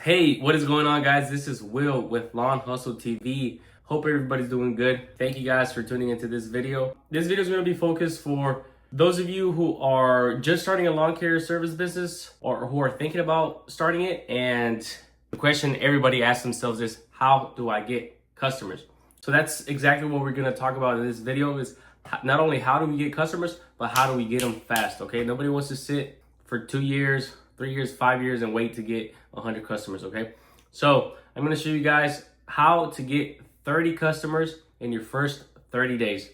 Hey, what is going on, guys? This is Will with Lawn Hustle TV. Hope everybody's doing good. Thank you guys for tuning into this video. This video is going to be focused for those of you who are just starting a lawn care service business or who are thinking about starting it. And the question everybody asks themselves is, how do I get customers? So that's exactly what we're going to talk about in this video is not only how do we get customers, but how do we get them fast, okay? Nobody wants to sit for 2 years, 3 years, 5 years and wait to get 100 customers, okay? So I'm gonna show you guys how to get 30 customers in your first 30 days.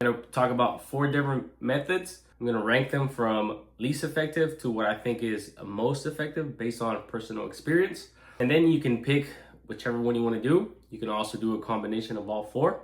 I'm gonna talk about 4 different methods. I'm gonna rank them from least effective to what I think is most effective based on personal experience. And then you can pick whichever one you wanna do. You can also do a combination of all 4.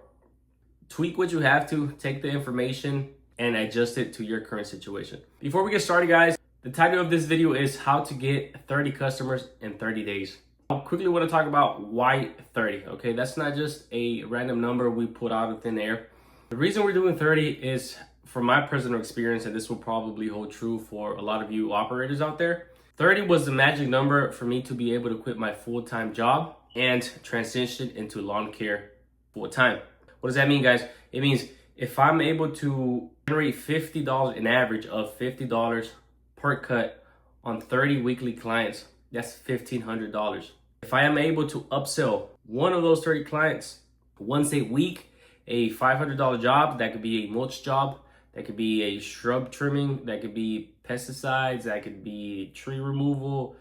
Tweak what you have to, take the information and adjust it to your current situation. Before we get started, guys, the title of this video is how to get 30 customers in 30 days. I quickly want to talk about why 30, okay? That's not just a random number we put out of thin air. The reason we're doing 30 is from my personal experience, and this will probably hold true for a lot of you operators out there. 30 was the magic number for me to be able to quit my full-time job and transition into lawn care full-time. What does that mean, guys? It means if I'm able to generate $50, an average of $50 per cut on 30 weekly clients, that's $1,500. If I am able to upsell one of those 30 clients once a week, a $500 job, that could be a mulch job, that could be a shrub trimming, that could be pesticides, that could be tree removal,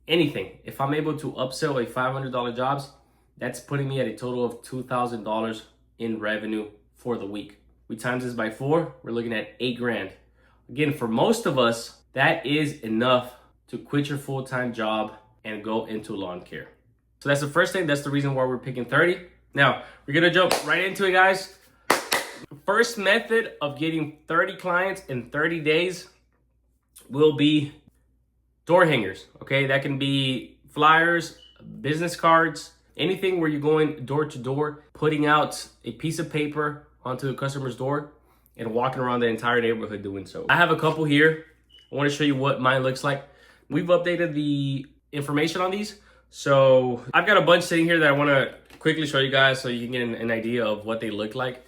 anything. If I'm able to upsell a $500 jobs, that's putting me at a total of $2,000 in revenue for the week. We times this by 4, we're looking at $8 grand. Again, for most of us, that is enough to quit your full-time job and go into lawn care. So that's the first thing. That's the reason why we're picking 30. Now, we're gonna jump right into it, guys. First method of getting 30 clients in 30 days will be door hangers, okay? That can be flyers, business cards, anything where you're going door to door, putting out a piece of paper onto the customer's door and walking around the entire neighborhood doing so. I have a couple here. I want to show you what mine looks like. We've updated the information on these. So I've got a bunch sitting here that I want to quickly show you guys so you can get an idea of what they look like.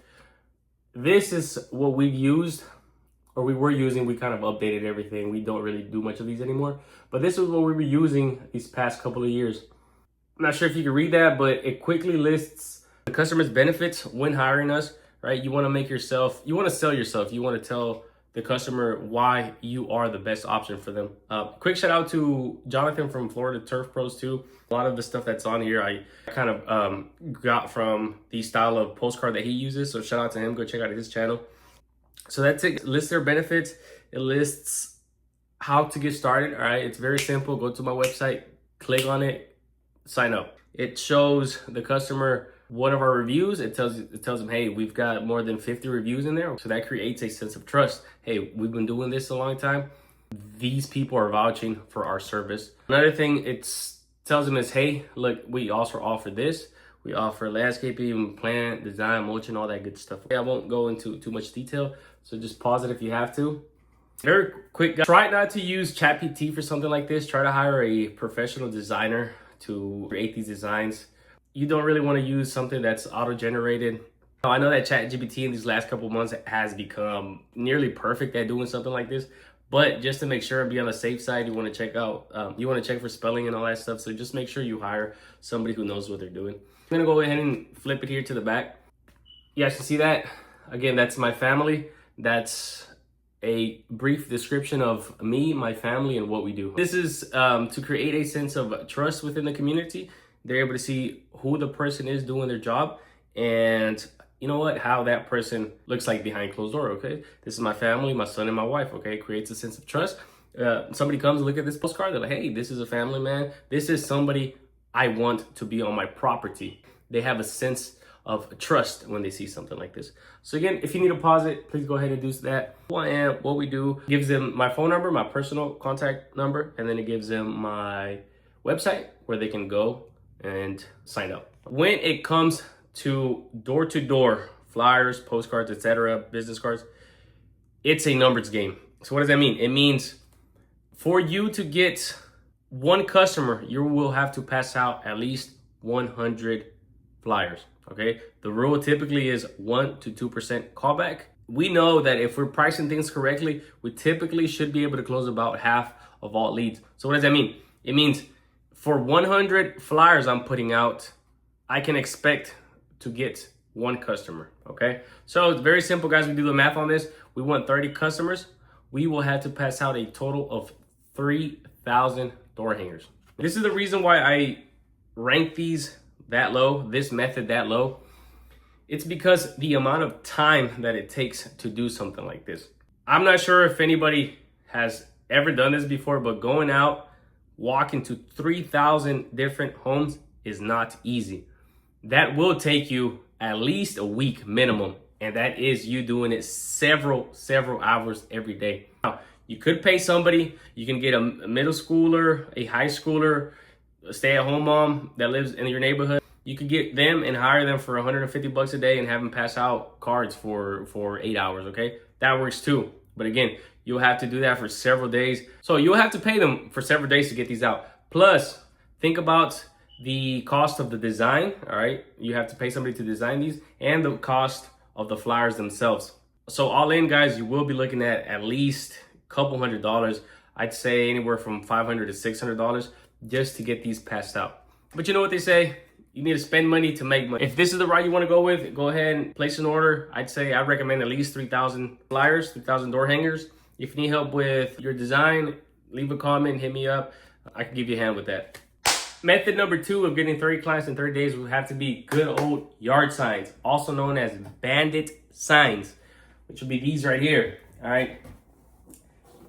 This is what we've used, or we were using. We kind of updated everything. We don't really do much of these anymore. But this is what we were using these past couple of years. I'm not sure if you can read that, but it quickly lists the customer's benefits when hiring us. Right? You want to make yourself, you want to sell yourself. You want to tell the customer why you are the best option for them. Quick shout out to Jonathan from Florida Turf Pros too. A lot of the stuff that's on here, I kind of got from the style of postcard that he uses. So shout out to him. Go check out his channel. So that's it. It lists their benefits. It lists how to get started. All right. It's very simple. Go to my website, click on it, sign up. It shows the customer one of our reviews. It tells them, hey, we've got more than 50 reviews in there. So that creates a sense of trust. Hey, we've been doing this a long time. These people are vouching for our service. Another thing it tells them is, hey, look, we also offer this. We offer landscaping, plant, design, mulching, all that good stuff. Okay, I won't go into too much detail. So just pause it if you have to. Very quick, guys. Try not to use ChatGPT for something like this. Try to hire a professional designer to create these designs. You don't really want to use something that's auto-generated. I know that ChatGPT in these last couple months has become nearly perfect at doing something like this, but just to make sure and be on the safe side, you want to check out, you want to check for spelling and all that stuff. So just make sure you hire somebody who knows what they're doing. I'm going to go ahead and flip it here to the back. You guys can see that. Again, that's my family. That's a brief description of me, my family, and what we do. This is to create a sense of trust within the community. They're able to see who the person is doing their job and you know what, how that person looks like behind closed door, okay? This is my family, my son and my wife, okay? It creates a sense of trust. Somebody comes and look at this postcard, they're like, hey, this is a family man. This is somebody I want to be on my property. They have a sense of trust when they see something like this. So again, if you need to pause it, please go ahead and do that. Who I am, what we do, gives them my phone number, my personal contact number, and then it gives them my website where they can go and sign up. When it comes to door-to-door flyers, postcards, etc., business cards, it's a numbers game. So what does that mean? It means for you to get one customer, you will have to pass out at least 100 flyers, okay? The rule typically is 1 to 2% callback. We know that if we're pricing things correctly, we typically should be able to close about half of all leads. So what does that mean? It means for 100 flyers I'm putting out, I can expect to get one customer, okay? So it's very simple, guys. We do the math on this. We want 30 customers. We will have to pass out a total of 3,000 door hangers. This is the reason why I rank these that low, this method that low. It's because the amount of time that it takes to do something like this. I'm not sure if anybody has ever done this before, but going out, walking to 3,000 different homes is not easy. That will take you at least a week minimum, and that is you doing it several hours every day. Now, you could pay somebody. You can get a middle schooler, a high schooler, a stay-at-home mom that lives in your neighborhood. You could get them and hire them for 150 bucks a day and have them pass out cards for 8 hours, okay? That works too. But again, you'll have to do that for several days. So you'll have to pay them for several days to get these out. Plus, think about the cost of the design, all right? You have to pay somebody to design these and the cost of the flyers themselves. So all in, guys, you will be looking at least a couple $100. I'd say anywhere from $500 to $600 just to get these passed out. But you know what they say? You need to spend money to make money. If this is the route you want to go with, go ahead and place an order. I'd recommend at least 3,000 flyers, 3,000 door hangers. If you need help with your design, leave a comment, hit me up. I can give you a hand with that. Method number 2 of getting 30 clients in 30 days will have to be good old yard signs, also known as bandit signs, which will be these right here, all right?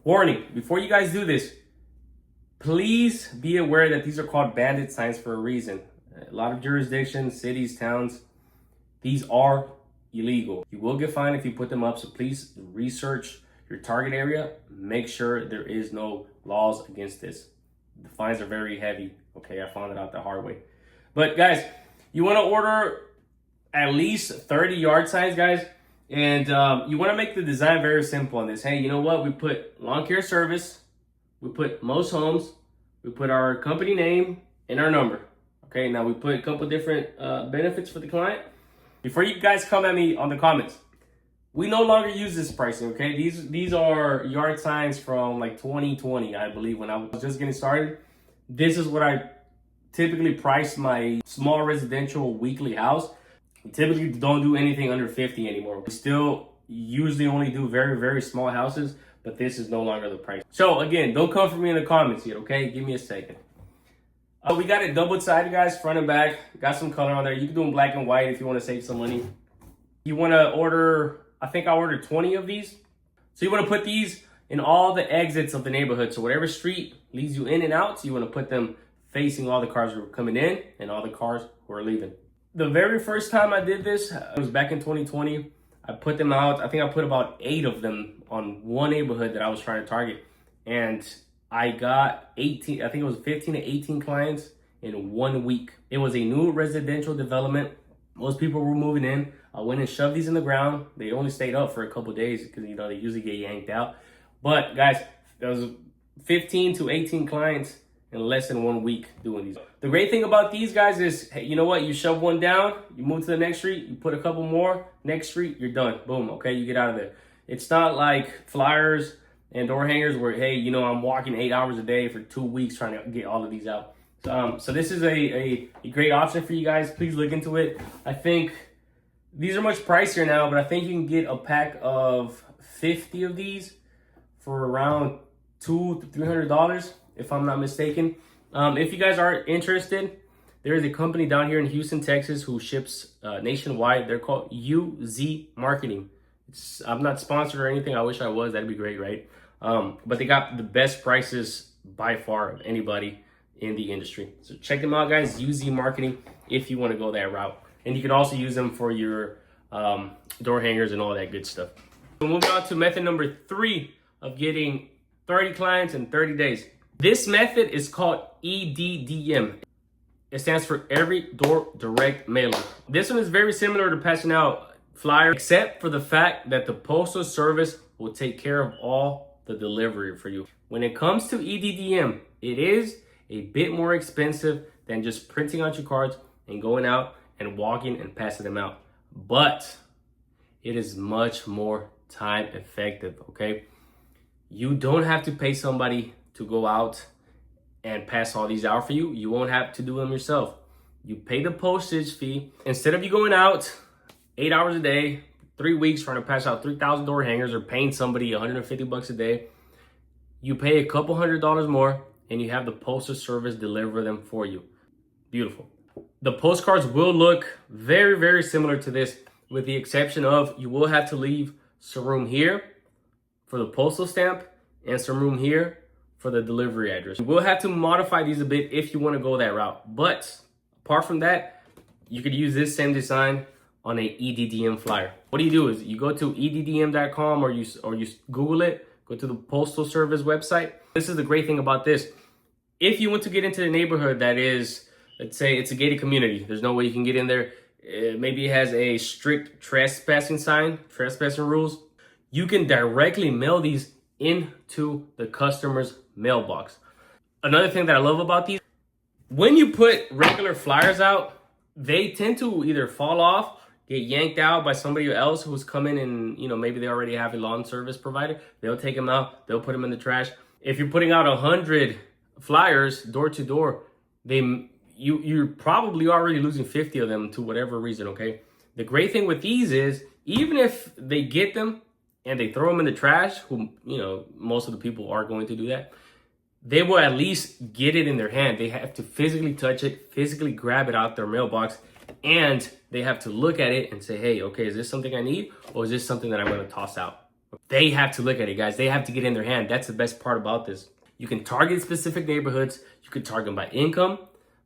Warning, before you guys do this, please be aware that these are called bandit signs for a reason. A lot of jurisdictions, cities, towns, these are illegal. You will get fined if you put them up, so please research your target area. Make sure there is no laws against this. The fines are very heavy. Okay, I found it out the hard way. But guys, you want to order at least 30 yard signs, guys. And you want to make the design very simple on this. Hey, you know what? We put lawn care service. We put most homes. We put our company name and our number. Okay, now we put a couple different benefits for the client. Before you guys come at me on the comments, we no longer use this pricing, okay? These are yard signs from like 2020, I believe, when I was just getting started. This is what I typically price my small residential weekly house. We typically don't do anything under 50 anymore. We still usually only do very small houses, but this is no longer the price. So again, don't come for me in the comments yet, okay? Give me a second. We got it double-sided, guys, front and back. Got some color on there. You can do them black and white if you want to save some money. You want to order, I think I ordered 20 of these. So you want to put these in all the exits of the neighborhood. So whatever street leads you in and out, so you want to put them facing all the cars who are coming in and all the cars who are leaving. The very first time I did this, it was back in 2020. I put them out. I think I put about 8 of them on one neighborhood that I was trying to target. And I got 18, I think it was 15 to 18 clients in 1 week. It was a new residential development. Most people were moving in. I went and shoved these in the ground. They only stayed up for a couple days because, you know, they usually get yanked out. But guys, there was 15 to 18 clients in less than 1 week doing these. The great thing about these guys is, hey, you know what? You shove one down, you move to the next street, you put a couple more, next street, you're done. Boom, okay, you get out of there. It's not like flyers and door hangers where, hey, you know, I'm walking 8 hours a day for 2 weeks trying to get all of these out. So this is a great option for you guys. Please look into it. I think these are much pricier now, but I think you can get a pack of 50 of these for around $200 to $300, if I'm not mistaken. If you guys are interested, there is a company down here in Houston, Texas, who ships nationwide. They're called UZ Marketing. I'm not sponsored or anything. I wish I was. That'd be great, right? But they got the best prices by far of anybody in the industry. So check them out, guys. UZ Marketing if you want to go that route. And you can also use them for your door hangers and all that good stuff. So moving on to method number 3 of getting 30 clients in 30 days. This method is called EDDM. It stands for Every Door Direct Mailing. This one is very similar to passing out flyers, except for the fact that the Postal Service will take care of all the delivery for you. When it comes to EDDM, it is a bit more expensive than just printing out your cards and going out and walking and passing them out. But it is much more time effective, okay? You don't have to pay somebody to go out and pass all these out for you. You won't have to do them yourself. You pay the postage fee. Instead of you going out 8 hours a day, 3 weeks trying to pass out 3,000 door hangers or paying somebody 150 bucks a day, you pay a couple $100 more and you have the postal service deliver them for you. Beautiful. The postcards will look very, very similar to this, with the exception of you will have to leave some room here for the postal stamp and some room here for the delivery address. You will have to modify these a bit if you want to go that route. But apart from that, you could use this same design on a EDDM flyer. What you do is you go to EDDM.com or you Google it, go to the Postal Service website. This is the great thing about this. If you want to get into the neighborhood that is, let's say it's a gated community, there's no way you can get in there. Maybe it has a strict trespassing sign, trespassing rules. You can directly mail these into the customer's mailbox. Another thing that I love about these, when you put regular flyers out, they tend to either fall off, get yanked out by somebody else who's coming and, maybe they already have a lawn service provider. They'll take them out, they'll put them in the trash. If you're putting out 100 flyers door to door, you're probably already losing 50 of them to whatever reason, okay? The great thing with these is, even if they get them and they throw them in the trash, who, most of the people are going to do that, they will at least get it in their hand. They have to physically touch it, physically grab it out their mailbox, and they have to look at it and say, hey, okay, is this something I need, or is this something that I'm going to toss out? They have to look at it, guys. They have to get in their hand. That's the best part about this. You can target specific neighborhoods. You can target them by income,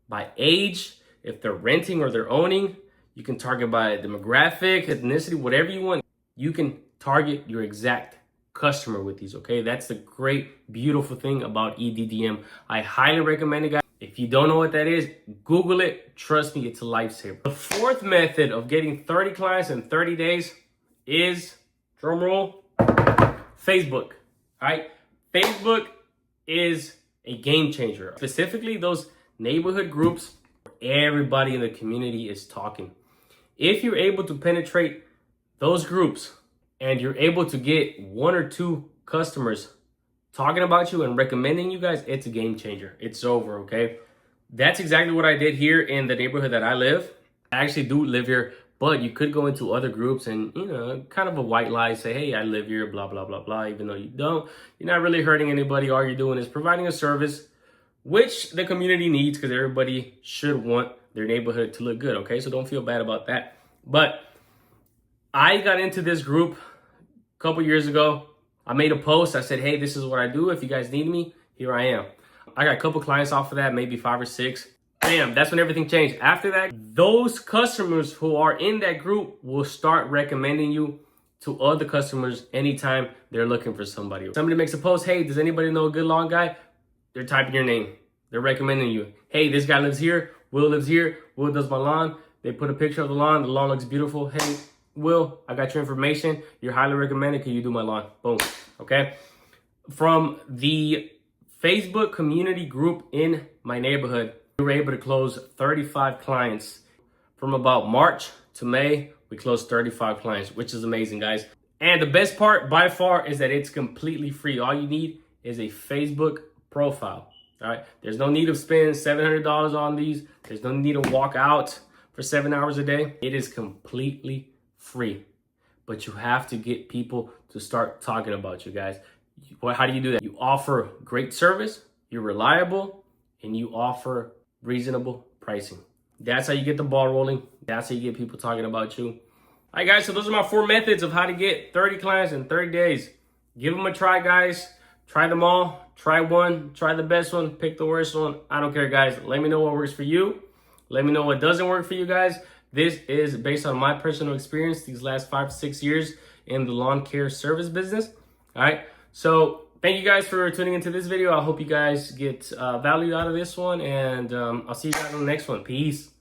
by age, if they're renting or they're owning. You can target by demographic, ethnicity, whatever you want. You can target your exact customer with these, okay? That's the great, beautiful thing about EDDM. I highly recommend it, guys. If you don't know what that is, Google it. Trust me, it's a lifesaver. The fourth method of getting 30 clients in 30 days is, drum roll, Facebook, all right? Facebook is a game changer. Specifically, those neighborhood groups where everybody in the community is talking. If you're able to penetrate those groups and you're able to get 1 or 2 customers talking about you and recommending you guys, it's a game changer. It's over, okay? That's exactly what I did here in the neighborhood that I live. I actually do live here, but you could go into other groups and, kind of a white lie, say, hey, I live here, blah, blah, blah, blah, even though you don't. You're not really hurting anybody. All you're doing is providing a service which the community needs, because everybody should want their neighborhood to look good, okay? So don't feel bad about that. But I got into this group a couple years ago. I made a post. I said, hey, this is what I do. If you guys need me, here I am. I got a couple clients off of that, maybe 5 or 6. Bam, that's when everything changed. After that, those customers who are in that group will start recommending you to other customers anytime they're looking for somebody. Somebody makes a post, hey, does anybody know a good lawn guy? They're typing your name. They're recommending you. Hey, this guy lives here. Will lives here. Will does my lawn. They put a picture of the lawn. The lawn looks beautiful. Hey, Will, I got your information. You're highly recommended. Can you do my lawn? Boom. Okay. From the Facebook community group in my neighborhood, we were able to close 35 clients. From about March to May, we closed 35 clients, which is amazing, guys. And the best part by far is that it's completely free. All you need is a Facebook profile. All right. There's no need to spend $700 on these. There's no need to walk out for 7 hours a day. It is completely free, but you have to get people to start talking about you, guys. How do you do that? You offer great service, you're reliable, and you offer reasonable pricing. That's how you get the ball rolling. That's how you get people talking about you. All right, guys, so those are my 4 methods of how to get 30 clients in 30 days. Give them a try, guys. Try them all. Try one. Try the best one. Pick the worst one. I don't care, guys. Let me know what works for you. Let me know what doesn't work for you guys. This is based on my personal experience these last 5 to 6 years in the lawn care service business. All right. So thank you guys for tuning into this video. I hope you guys get value out of this one, and I'll see you guys on the next one. Peace.